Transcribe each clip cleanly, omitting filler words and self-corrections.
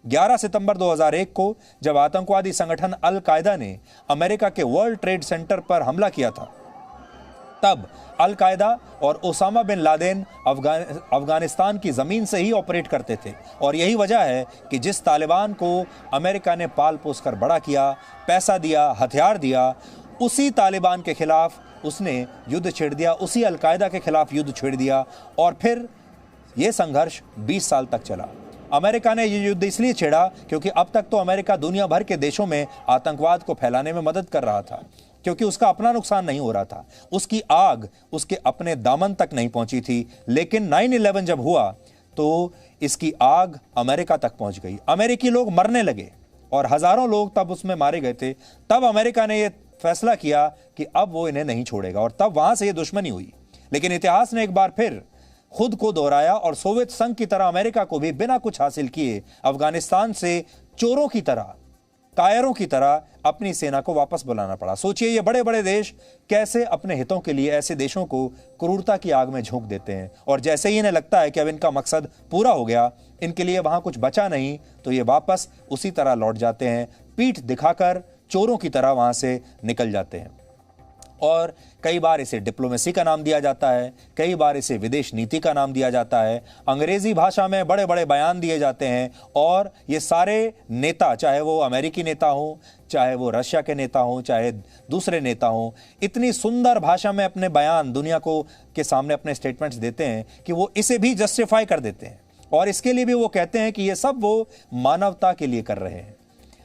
11 सितंबर 2001 को जब आतंकवादी संगठन अल कायदा ने अमेरिका के वर्ल्ड ट्रेड सेंटर पर हमला किया था, तब अल कायदा और ओसामा बिन लादेन अफगानिस्तान की जमीन से ही ऑपरेट करते थे। और यही वजह है कि जिस तालिबान को अमेरिका ने पाल पोस कर बड़ा किया, पैसा दिया, हथियार दिया, उसी तालिबान के खिलाफ उसने युद्ध छेड़ दिया, उसी अल कायदा के खिलाफ युद्ध छेड़ दिया। और फिर यह संघर्ष 20 साल तक चला। अमेरिका ने यह युद्ध इसलिए छेड़ा क्योंकि अब तक तो अमेरिका दुनिया भर के देशों में आतंकवाद को फैलाने में मदद कर रहा था, क्योंकि उसका अपना नुकसान नहीं हो रहा था, उसकी आग उसके अपने दामन तक नहीं पहुंची थी। लेकिन 9/11 जब हुआ तो इसकी आग अमेरिका तक पहुंच गई, अमेरिकी लोग मरने लगे और हजारों लोग तब उसमें मारे गए थे। तब अमेरिका ने यह फैसला किया कि अब वो इन्हें नहीं छोड़ेगा और तब वहां से यह दुश्मनी हुई। लेकिन इतिहास ने एक बार फिर खुद को दोहराया और सोवियत संघ की तरह अमेरिका को भी बिना कुछ हासिल किए अफगानिस्तान से चोरों की तरह, कायरों की तरह अपनी सेना को वापस बुलाना पड़ा। सोचिए, ये बड़े बड़े देश कैसे अपने हितों के लिए ऐसे देशों को क्रूरता की आग में झोंक देते हैं, और जैसे ही इन्हें लगता है कि अब इनका मकसद पूरा हो गया, इनके लिए वहां कुछ बचा नहीं, तो ये वापस उसी तरह लौट जाते हैं, पीठ दिखाकर चोरों की तरह वहां से निकल जाते हैं। और कई बार इसे डिप्लोमेसी का नाम दिया जाता है, कई बार इसे विदेश नीति का नाम दिया जाता है, अंग्रेजी भाषा में बड़े बड़े बयान दिए जाते हैं। और ये सारे नेता, चाहे वो अमेरिकी नेता हो, चाहे वो रशिया के नेता हो, चाहे दूसरे नेता हो, इतनी सुंदर भाषा में अपने बयान दुनिया को के सामने अपने स्टेटमेंट्स देते हैं कि वो इसे भी जस्टिफाई कर देते हैं। और इसके लिए भी वो कहते हैं कि ये सब वो मानवता के लिए कर रहे हैं।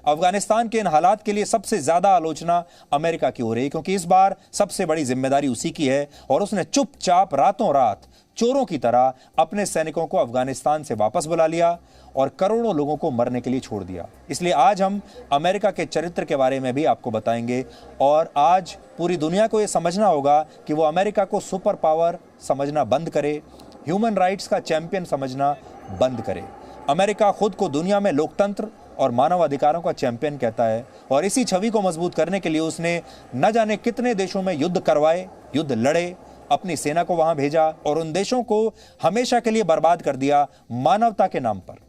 अफगानिस्तान के इन हालात के लिए सबसे ज्यादा आलोचना अमेरिका की हो रही है, क्योंकि इस बार सबसे बड़ी जिम्मेदारी उसी की है और उसने चुपचाप रातों रात चोरों की तरह अपने सैनिकों को अफगानिस्तान से वापस बुला लिया और करोड़ों लोगों को मरने के लिए छोड़ दिया। इसलिए आज हम अमेरिका के चरित्र के बारे में भी आपको बताएंगे और आज पूरी दुनिया को यह समझना होगा कि वो अमेरिका को सुपर पावर समझना बंद करे, ह्यूमन राइट्स का चैंपियन समझना बंद करे। अमेरिका खुद को दुनिया में लोकतंत्र और मानव अधिकारों का चैंपियन कहता है और इसी छवि को मजबूत करने के लिए उसने न जाने कितने देशों में युद्ध करवाए, युद्ध लड़े, अपनी सेना को वहां भेजा और उन देशों को हमेशा के लिए बर्बाद कर दिया मानवता के नाम पर।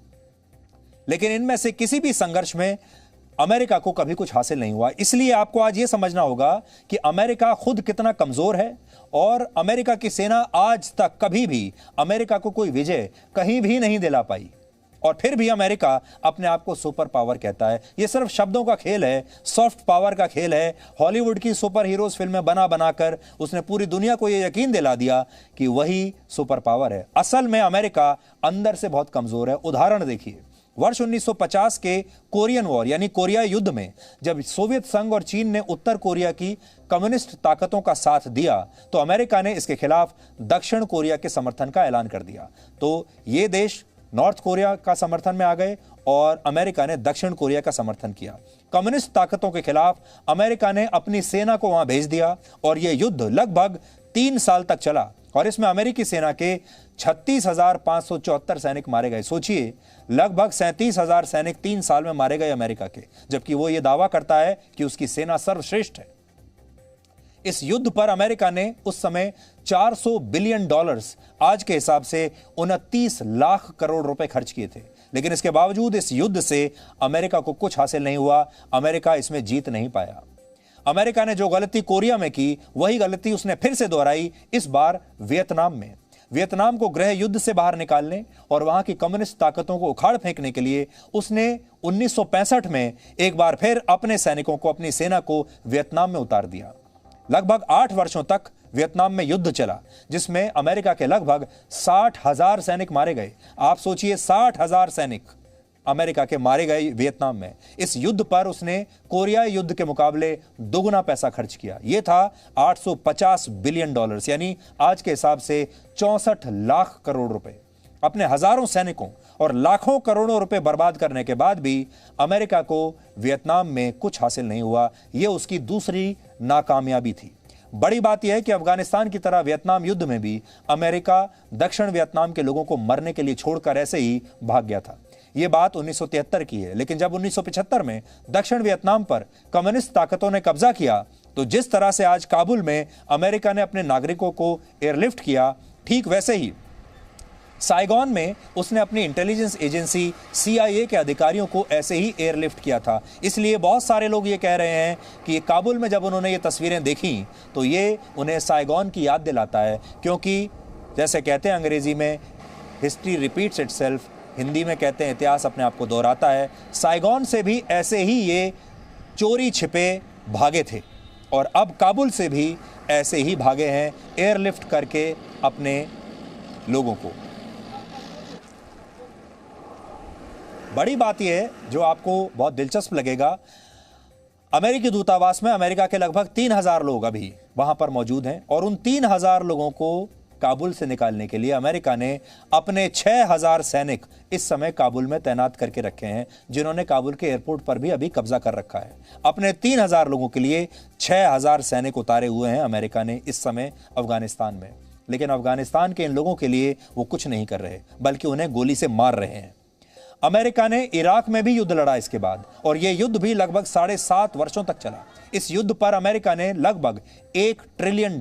लेकिन इनमें से किसी भी संघर्ष में अमेरिका को कभी कुछ हासिल नहीं हुआ। इसलिए आपको आज यह समझना होगा कि अमेरिका खुद कितना कमजोर है और अमेरिका की सेना आज तक कभी भी अमेरिका को कोई विजय कहीं भी नहीं दिला पाई। और फिर भी अमेरिका अपने आप को सुपर पावर कहता है। यह सिर्फ शब्दों का खेल है, सॉफ्ट पावर का खेल है। हॉलीवुड की सुपर हीरोज फिल्में बना बनाकर उसने पूरी दुनिया को यह यकीन दिला दिया कि वही सुपर पावर है। असल में अमेरिका अंदर से बहुत कमजोर है। उदाहरण देखिए, वर्ष 1950 के कोरियन वॉर यानी कोरियाई युद्ध में जब सोवियत संघ और चीन ने उत्तर कोरिया की कम्युनिस्ट ताकतों का साथ दिया, तो अमेरिका ने इसके खिलाफ दक्षिण कोरिया के समर्थन का ऐलान कर दिया। तो ये देश नॉर्थ कोरिया का समर्थन में आ गए और अमेरिका ने दक्षिण कोरिया का समर्थन किया। कम्युनिस्ट ताकतों के खिलाफ अमेरिका ने अपनी सेना को वहां भेज दिया और यह युद्ध लगभग 3 साल तक चला और इसमें अमेरिकी सेना के 36,574 सैनिक मारे गए। सोचिए, लगभग 37,000 सैनिक 3 साल में मारे गए अमेरिका के, जबकि वो ये दावा करता है कि उसकी सेना सर्वश्रेष्ठ है। इस युद्ध पर अमेरिका ने उस समय $400 बिलियन, आज के हिसाब से 29 लाख करोड़ रुपए खर्च किए थे। लेकिन इसके बावजूद इस युद्ध से अमेरिका को कुछ हासिल नहीं हुआ, अमेरिका इसमें जीत नहीं पाया। अमेरिका ने जो गलती कोरिया में की, वही गलती उसने फिर से दोहराई, इस बार वियतनाम में। वियतनाम को गृह युद्ध से बाहर निकालने और वहां की कम्युनिस्ट ताकतों को उखाड़ फेंकने के लिए उसने 1965 में एक बार फिर अपने सैनिकों को, अपनी सेना को वियतनाम में उतार दिया। लगभग 8 वर्षों तक वियतनाम में युद्ध चला, जिसमें अमेरिका के लगभग 60,000 सैनिक मारे गए। आप सोचिए, 60,000 सैनिक अमेरिका के मारे गए वियतनाम में। इस युद्ध पर उसने कोरियाई युद्ध के मुकाबले दोगुना पैसा खर्च किया। यह था $850 बिलियन, यानी आज के हिसाब से 64 लाख करोड़ रुपए। अपने हजारों सैनिकों और लाखों करोड़ों रुपए बर्बाद करने के बाद भी अमेरिका को वियतनाम में कुछ हासिल नहीं हुआ। यह उसकी दूसरी नाकामयाबी थी। बड़ी बात यह है कि अफगानिस्तान की तरह वियतनाम युद्ध में भी अमेरिका दक्षिण वियतनाम के लोगों को मरने के लिए छोड़कर ऐसे ही भाग गया था। यह बात 1973 की है। लेकिन जब 1975 में दक्षिण वियतनाम पर कम्युनिस्ट ताकतों ने कब्जा किया, तो जिस तरह से आज काबुल में अमेरिका ने अपने नागरिकों को एयरलिफ्ट किया, ठीक वैसे ही साइगॉन में उसने अपनी इंटेलिजेंस एजेंसी CIA के अधिकारियों को ऐसे ही एयरलिफ्ट किया था। इसलिए बहुत सारे लोग ये कह रहे हैं कि काबुल में जब उन्होंने ये तस्वीरें देखी तो ये उन्हें साइगॉन की याद दिलाता है, क्योंकि जैसे कहते हैं अंग्रेजी में हिस्ट्री रिपीट्स इटसेल्फ, हिंदी में कहते हैं इतिहास अपने आप को दोहराता है। साइगॉन से भी ऐसे ही ये चोरी छिपे भागे थे और अब काबुल से भी ऐसे ही भागे हैं एयरलिफ्ट करके अपने लोगों को। बड़ी बात यह है जो आपको बहुत दिलचस्प लगेगा, अमेरिकी दूतावास में अमेरिका के लगभग 3000 लोग अभी वहां पर मौजूद हैं और उन 3000 लोगों को काबुल से निकालने के लिए अमेरिका ने अपने 6000 सैनिक इस समय काबुल में तैनात करके रखे हैं, जिन्होंने काबुल के एयरपोर्ट पर भी अभी कब्जा कर रखा है। अपने 3000 लोगों के लिए 6000 सैनिक उतारे हुए हैं अमेरिका ने इस समय अफगानिस्तान में। लेकिन अफगानिस्तान के इन लोगों के लिए वो कुछ नहीं कर रहे, बल्कि उन्हें गोली से मार रहे हैं। अमेरिका ने इराक में भी युद्ध लड़ा इसके बाद, और यह युद्ध भी लगभग 7.5 वर्षों तक चला। इस युद्ध पर अमेरिका ने लगभग $1 ट्रिलियन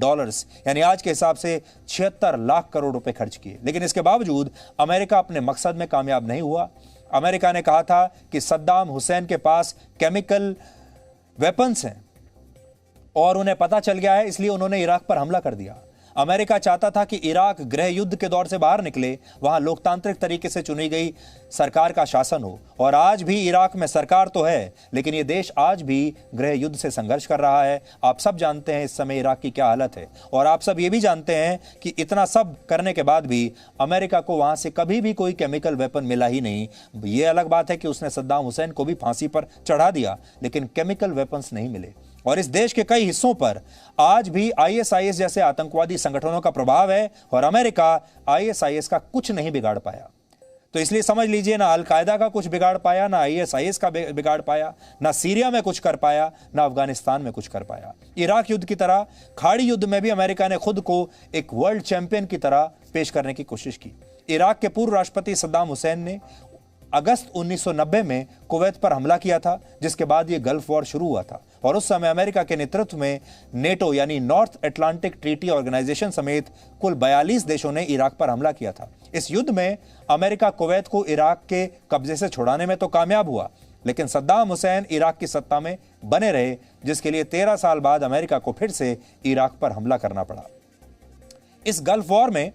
यानी आज के हिसाब से 76 लाख करोड़ रुपए खर्च किए। लेकिन इसके बावजूद अमेरिका अपने मकसद में कामयाब नहीं हुआ। अमेरिका ने कहा था कि सद्दाम हुसैन के पास केमिकल वेपन्स हैं और उन्हें पता चल गया है, इसलिए उन्होंने इराक पर हमला कर दिया। अमेरिका चाहता था कि इराक गृह युद्ध के दौर से बाहर निकले, वहां लोकतांत्रिक तरीके से चुनी गई सरकार का शासन हो। और आज भी इराक में सरकार तो है, लेकिन यह देश आज भी गृह युद्ध से संघर्ष कर रहा है। आप सब जानते हैं इस समय इराक की क्या हालत है, और आप सब ये भी जानते हैं कि इतना सब करने के बाद भी अमेरिका को वहां से कभी भी कोई केमिकल वेपन मिला ही नहीं। ये अलग बात है कि उसने सद्दाम हुसैन को भी फांसी पर चढ़ा दिया, लेकिन केमिकल वेपन्स नहीं मिले। और इस देश के कई हिस्सों पर आज भी ISIS जैसे आतंकवादी संगठनों का प्रभाव है, और अमेरिका ISIS का कुछ नहीं बिगाड़ पाया। तो इसलिए समझ लीजिए, ना अल-कायदा का कुछ बिगाड़ पाया, ना ISIS का बिगाड़ पाया, ना सीरिया में कुछ कर पाया, ना अफगानिस्तान में कुछ कर पाया। इराक युद्ध की तरह खाड़ी युद्ध में भी अमेरिका ने खुद को एक वर्ल्ड चैंपियन की तरह पेश करने की कोशिश की। इराक के पूर्व राष्ट्रपति सद्दाम हुसैन ने अगस्त 1990 में कुवैत पर हमला किया था, जिसके बाद यह गल्फ वॉर शुरू हुआ था। और उस समय अमेरिका के नेतृत्व में नेटो यानी नॉर्थ अटलांटिक ट्रीटी ऑर्गेनाइजेशन समेत कुल 42 देशों ने इराक पर हमला किया था। इस युद्ध में अमेरिका कुवैत को इराक के कब्जे से छुड़ाने में तो कामयाब हुआ, लेकिन सद्दाम हुसैन इराक की सत्ता में बने रहे, जिसके लिए 13 साल बाद अमेरिका को फिर से इराक पर हमला करना पड़ा। इस गल्फ वॉर में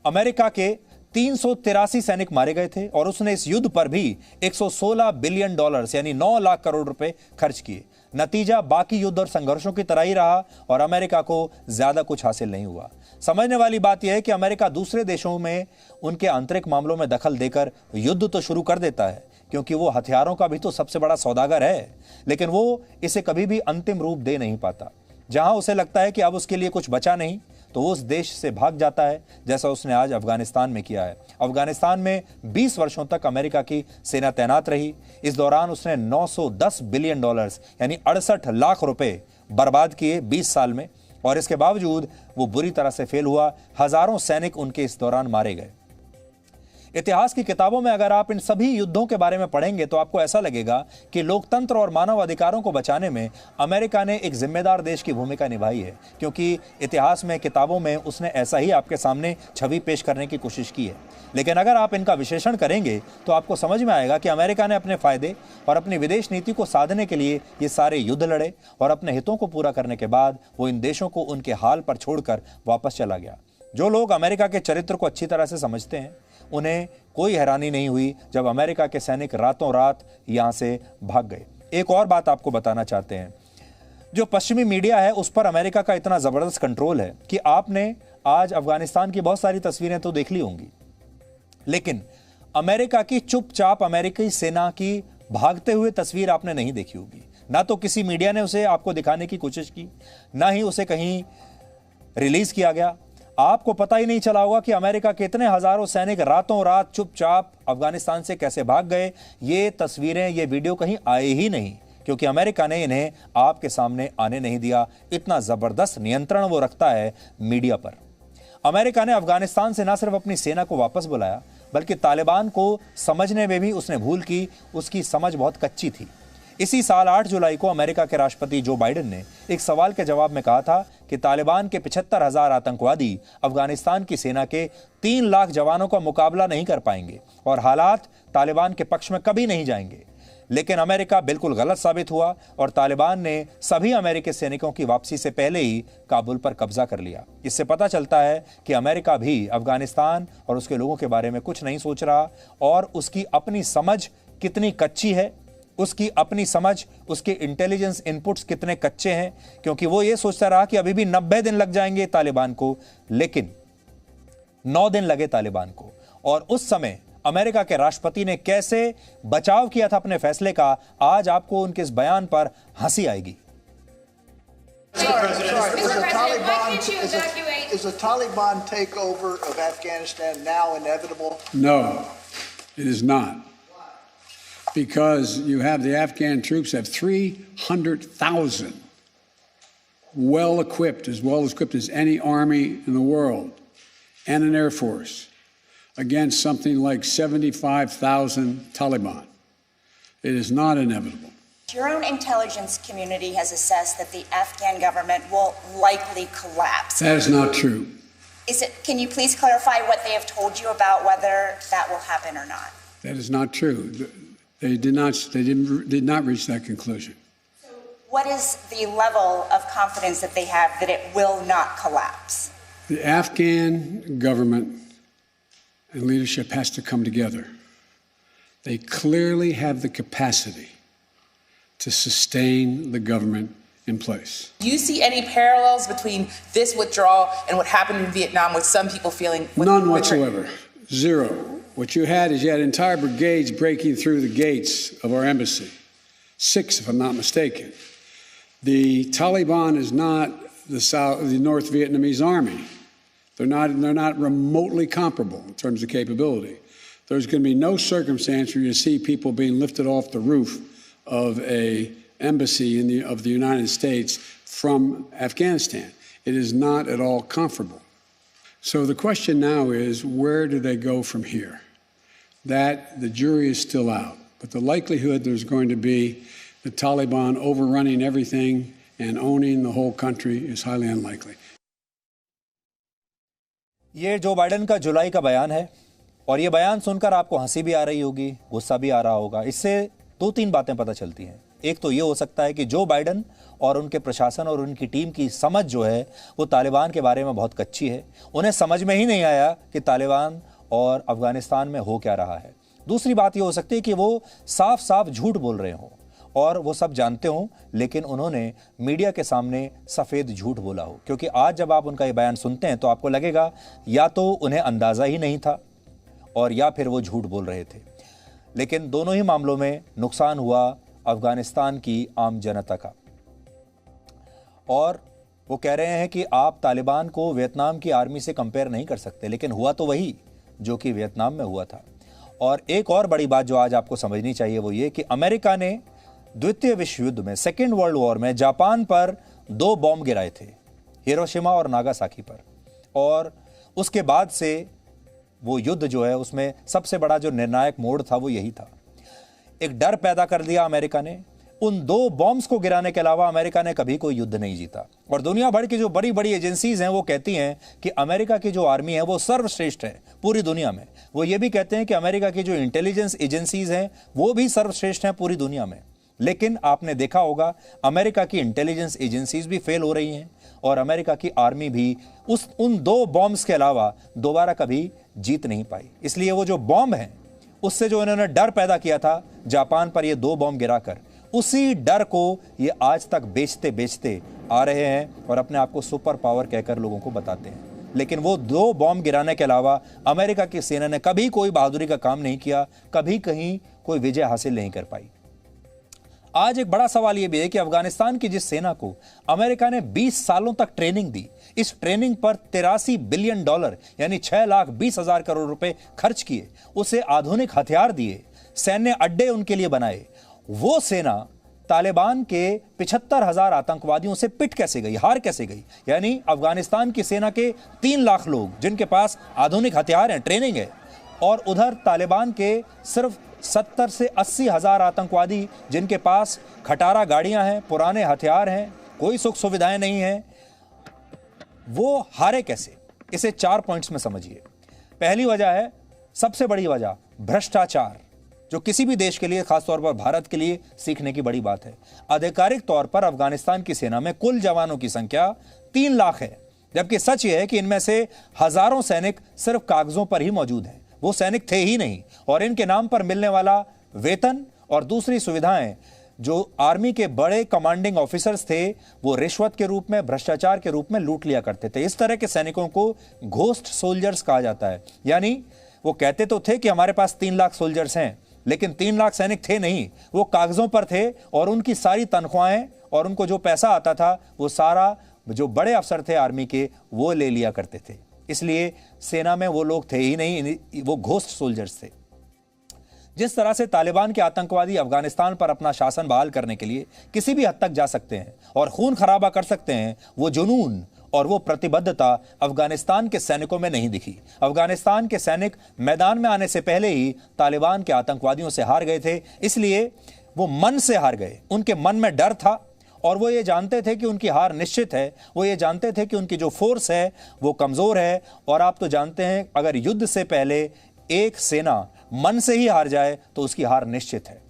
अमेरिका के 383 सैनिक मारे गए थे, और उसने इस युद्ध पर भी $116 बिलियन यानी 9 लाख करोड़ रुपए खर्च किए। नतीजा बाकी युद्ध और संघर्षों की तरह ही रहा, और अमेरिका को ज्यादा कुछ हासिल नहीं हुआ। समझने वाली बात यह है कि अमेरिका दूसरे देशों में उनके आंतरिक मामलों में दखल देकर युद्ध तो शुरू कर देता है, क्योंकि वो हथियारों का भी तो सबसे बड़ा सौदागर है, लेकिन वो इसे कभी भी अंतिम रूप दे नहीं पाता। जहां उसे लगता है कि अब उसके लिए कुछ बचा नहीं, तो वो उस देश से भाग जाता है, जैसा उसने आज अफगानिस्तान में किया है। अफगानिस्तान में 20 वर्षों तक अमेरिका की सेना तैनात रही। इस दौरान उसने $910 बिलियन यानी 68 लाख रुपए बर्बाद किए 20 साल में, और इसके बावजूद वो बुरी तरह से फेल हुआ। हजारों सैनिक उनके इस दौरान मारे गए। इतिहास की किताबों में अगर आप इन सभी युद्धों के बारे में पढ़ेंगे तो आपको ऐसा लगेगा कि लोकतंत्र और मानव अधिकारों को बचाने में अमेरिका ने एक जिम्मेदार देश की भूमिका निभाई है, क्योंकि इतिहास में, किताबों में उसने ऐसा ही आपके सामने छवि पेश करने की कोशिश की है। लेकिन अगर आप इनका विश्लेषण करेंगे तो आपको समझ में आएगा कि अमेरिका ने अपने फायदे और अपनी विदेश नीति को साधने के लिए ये सारे युद्ध लड़े, और अपने हितों को पूरा करने के बाद वो इन देशों को उनके हाल पर छोड़कर वापस चला गया। जो लोग अमेरिका के चरित्र को अच्छी तरह से समझते हैं, उन्हें कोई हैरानी नहीं हुई जब अमेरिका के सैनिक रातों रात यहां से भाग गए। एक और बात आपको बताना चाहते हैं, जो पश्चिमी मीडिया है उस पर अमेरिका का इतना जबरदस्त कंट्रोल है कि आपने आज अफगानिस्तान की बहुत सारी तस्वीरें तो देख ली होंगी, लेकिन अमेरिका की चुपचाप अमेरिकी सेना की भागते हुए तस्वीर आपने नहीं देखी होगी। ना तो किसी मीडिया ने उसे आपको दिखाने की कोशिश की, ना ही उसे कहीं रिलीज किया गया। आपको पता ही नहीं चला होगा कि अमेरिका के इतने हजारों सैनिक रातों रात चुपचाप अफगानिस्तान से कैसे भाग गए। ये तस्वीरें, ये वीडियो कहीं आए ही नहीं, क्योंकि अमेरिका ने इन्हें आपके सामने आने नहीं दिया। इतना जबरदस्त नियंत्रण वो रखता है मीडिया पर। अमेरिका ने अफगानिस्तान से न सिर्फ अपनी सेना को वापस बुलाया, बल्कि तालिबान को समझने में भी उसने भूल की। उसकी समझ बहुत कच्ची थी। इसी साल 8 जुलाई को अमेरिका के राष्ट्रपति जो बाइडेन ने एक सवाल के जवाब में कहा था कि तालिबान के 75,000 आतंकवादी अफगानिस्तान की सेना के 3 लाख जवानों का मुकाबला नहीं कर पाएंगे और हालात तालिबान के पक्ष में कभी नहीं जाएंगे। लेकिन अमेरिका बिल्कुल गलत साबित हुआ और तालिबान ने सभी अमेरिकी सैनिकों की वापसी से पहले ही काबुल पर कब्जा कर लिया। इससे पता चलता है कि अमेरिका भी अफगानिस्तान और उसके लोगों के बारे में कुछ नहीं सोच रहा और उसकी अपनी समझ कितनी कच्ची है, उसकी अपनी समझ, उसके इंटेलिजेंस इनपुट्स कितने कच्चे हैं, क्योंकि वो ये सोचता रहा कि अभी भी 90 दिन लग जाएंगे तालिबान को, लेकिन 9 दिन लगे तालिबान को। और उस समय अमेरिका के राष्ट्रपति ने कैसे बचाव किया था अपने फैसले का, आज आपको उनके इस बयान पर हंसी आएगी। Is the Taliban takeover of Afghanistan now inevitable? No, it is not. Because you have the Afghan troops have 300,000 well equipped as any army in the world, and an air force against something like 75,000 Taliban. It is not inevitable. Your own intelligence community has assessed that the Afghan government will likely collapse. That is not true. Can you please clarify what they have told you about whether that will happen or not? That is not true. They did not reach that conclusion. So what is the level of confidence that they have that it will not collapse? The Afghan government and leadership has to come together. They clearly have the capacity to sustain the government in place. Do you see any parallels between this withdrawal and what happened in Vietnam with some people feeling... None whatsoever. Zero. What you had entire brigades breaking through the gates of our embassy. 6, if I'm not mistaken. The Taliban is not the North Vietnamese army. They're not remotely comparable in terms of capability. There's going to be no circumstance where you see people being lifted off the roof of a embassy of the United States from Afghanistan. It is not at all comparable. So the question now is, where do they go from here? That the jury is still out, but the likelihood there's going to be the Taliban overrunning everything and owning the whole country is highly unlikely. ये Joe Biden का जुलाई का बयान है और ये बयान सुनकर आपको हंसी भी आ रही होगी, गुस्सा भी आ रहा होगा। इससे 2-3 बातें पता चलती हैं। एक तो ये हो सकता है कि जो बाइडेन और उनके प्रशासन और उनकी टीम की समझ जो है वो तालिबान के बारे में बहुत कच्ची है। उन्हें समझ में ही नहीं आया कि तालिबान और अफगानिस्तान में हो क्या रहा है। दूसरी बात ये हो सकती है कि वो साफ साफ झूठ बोल रहे हों और वो सब जानते हों, लेकिन उन्होंने मीडिया के सामने सफ़ेद झूठ बोला हो। क्योंकि आज जब आप उनका ये बयान सुनते हैं तो आपको लगेगा या तो उन्हें अंदाज़ा ही नहीं था और या फिर वो झूठ बोल रहे थे। लेकिन दोनों ही मामलों में नुकसान हुआ अफगानिस्तान की आम जनता का। और वो कह रहे हैं कि आप तालिबान को वियतनाम की आर्मी से कंपेयर नहीं कर सकते, लेकिन हुआ तो वही जो कि वियतनाम में हुआ था। और एक और बड़ी बात जो आज आपको समझनी चाहिए वो ये कि अमेरिका ने द्वितीय विश्व युद्ध में, सेकेंड वर्ल्ड वॉर में, जापान पर 2 बॉम्ब गिराए थे, हिरोशिमा और नागासाकी पर। और उसके बाद से वो युद्ध जो है उसमें सबसे बड़ा जो निर्णायक मोड़ था वो यही था। एक डर पैदा कर दिया अमेरिका ने। उन 2 बॉम्ब्स को गिराने के अलावा अमेरिका ने कभी कोई युद्ध नहीं जीता। और दुनिया भर की जो बड़ी बड़ी एजेंसीज हैं वो कहती हैं कि अमेरिका की जो आर्मी है वो सर्वश्रेष्ठ है पूरी दुनिया में। वो ये भी कहते हैं कि अमेरिका की जो इंटेलिजेंस एजेंसीज हैं वो भी सर्वश्रेष्ठ हैं पूरी दुनिया में। लेकिन आपने देखा होगा अमेरिका की इंटेलिजेंस एजेंसीज भी फेल हो रही हैं और अमेरिका की आर्मी भी उन 2 बॉम्ब्स के अलावा दोबारा कभी जीत नहीं पाई। इसलिए वो जो बॉम्ब हैं उससे जो इन्होंने डर पैदा किया था जापान पर ये 2 बॉम्ब गिराकर, उसी डर को ये आज तक बेचते बेचते आ रहे हैं और अपने आप को सुपर पावर कहकर लोगों को बताते हैं। लेकिन वो 2 बॉम्ब गिराने के अलावा अमेरिका की सेना ने कभी कोई बहादुरी का काम नहीं किया, कभी कहीं कोई विजय हासिल नहीं कर पाई। आज एक बड़ा सवाल यह भी है कि अफगानिस्तान की जिस सेना को अमेरिका ने 20 सालों तक ट्रेनिंग दी, इस ट्रेनिंग पर $83 बिलियन यानी 6,20,000 करोड़ रुपए खर्च किए, उसे आधुनिक हथियार दिए, सैन्य अड्डे उनके लिए बनाए, वो सेना तालिबान के 75,000 आतंकवादियों से पिट कैसे गई, हार कैसे गई? यानी अफगानिस्तान की सेना के 3 लाख लोग जिनके पास आधुनिक हथियार हैं, ट्रेनिंग है, और उधर तालिबान के सिर्फ 70 से 80 हजार आतंकवादी जिनके पास खटारा गाड़ियां हैं, पुराने हथियार हैं, कोई सुख सुविधाएं नहीं हैं, वो हारे कैसे? इसे 4 पॉइंट्स में समझिए। पहली वजह है, सबसे बड़ी वजह, भ्रष्टाचार, जो किसी भी देश के लिए, खासतौर पर भारत के लिए सीखने की बड़ी बात है। आधिकारिक तौर पर अफगानिस्तान की सेना में कुल जवानों की संख्या 3 लाख है, जबकि सच यह है कि इनमें से हजारों सैनिक सिर्फ कागजों पर ही मौजूद हैं, वो सैनिक थे ही नहीं, और इनके नाम पर मिलने वाला वेतन और दूसरी सुविधाएं जो आर्मी के बड़े कमांडिंग ऑफिसर्स थे, वो रिश्वत के रूप में, भ्रष्टाचार के रूप में लूट लिया करते थे। इस तरह के सैनिकों को घोस्ट सोल्जर्स कहा जाता है। यानी वो कहते तो थे कि हमारे पास 3 लाख सोल्जर्स हैं, लेकिन 3 लाख सैनिक थे नहीं, वो कागजों पर थे, और उनकी सारी तनख्वाहें और उनको जो पैसा आता था वो सारा जो बड़े अफसर थे आर्मी के, वो ले लिया करते थे। इसलिए सेना में वो लोग थे ही नहीं, वो घोस्ट सोल्जर्स थे। जिस तरह से तालिबान के आतंकवादी अफगानिस्तान पर अपना शासन बहाल करने के लिए किसी भी हद तक जा सकते हैं और खून खराबा कर सकते हैं, वो जुनून और वो प्रतिबद्धता अफगानिस्तान के सैनिकों में नहीं दिखी। अफगानिस्तान के सैनिक मैदान में आने से पहले ही तालिबान के आतंकवादियों से हार गए थे, इसलिए वो मन से हार गए। उनके मन में डर था और वो ये जानते थे कि उनकी हार निश्चित है। वो ये जानते थे कि उनकी जो फोर्स है वो कमजोर है, और आप तो जानते हैं अगर युद्ध से पहले एक सेना मन से ही हार जाए तो उसकी हार निश्चित है।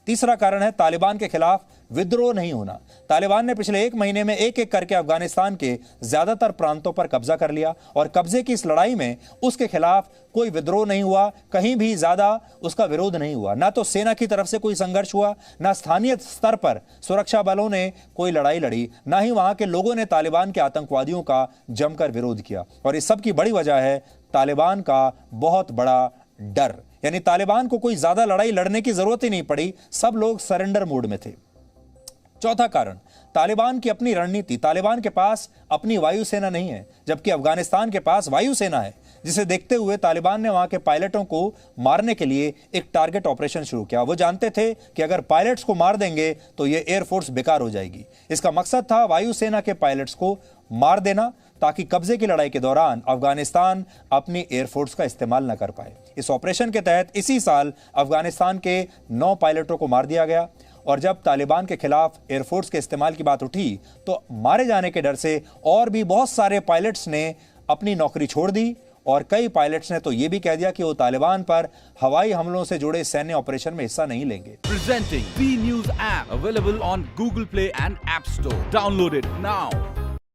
तीसरा कारण है तालिबान के खिलाफ विद्रोह नहीं होना। तालिबान ने पिछले 1 महीने में एक एक करके अफगानिस्तान के ज्यादातर प्रांतों पर कब्जा कर लिया, और कब्जे की इस लड़ाई में उसके खिलाफ कोई विद्रोह नहीं हुआ, कहीं भी ज्यादा उसका विरोध नहीं हुआ। ना तो सेना की तरफ से कोई संघर्ष हुआ, ना स्थानीय स्तर पर सुरक्षा बलों ने कोई लड़ाई लड़ी, ना ही वहां के लोगों ने तालिबान के आतंकवादियों का जमकर विरोध किया। और इस सब की बड़ी वजह है तालिबान का बहुत बड़ा डर। यानी तालिबान को कोई ज्यादा लड़ाई लड़ने की जरूरत ही नहीं पड़ी, सब लोग सरेंडर मोड में थे। चौथा कारण, तालिबान की अपनी रणनीति। तालिबान के पास अपनी वायुसेना नहीं है, जबकि अफगानिस्तान के पास वायुसेना है, जिसे देखते हुए तालिबान ने वहां के पायलटों को मारने के लिए एक टारगेट ऑपरेशन शुरू किया। वो जानते थे कि अगर पायलट्स को मार देंगे तो ये एयरफोर्स बेकार हो जाएगी। इसका मकसद था वायुसेना के पायलट्स को मार देना, ताकि कब्जे की लड़ाई के दौरान अफगानिस्तान अपनी एयरफोर्स का इस्तेमाल न कर पाए। इस ऑपरेशन के तहत इसी साल अफगानिस्तान के 9 पायलटों को मार दिया गया, और जब तालिबान के खिलाफ एयरफोर्स के इस्तेमाल की बात उठी तो मारे जाने के डर से और भी बहुत सारे पायलट्स ने अपनी नौकरी छोड़ दी, और कई पायलट्स ने तो यह भी कह दिया कि वो तालिबान पर हवाई हमलों से जुड़े सैन्य ऑपरेशन में हिस्सा नहीं लेंगे। Presenting B News app available on Google Play and App Store. Download it now.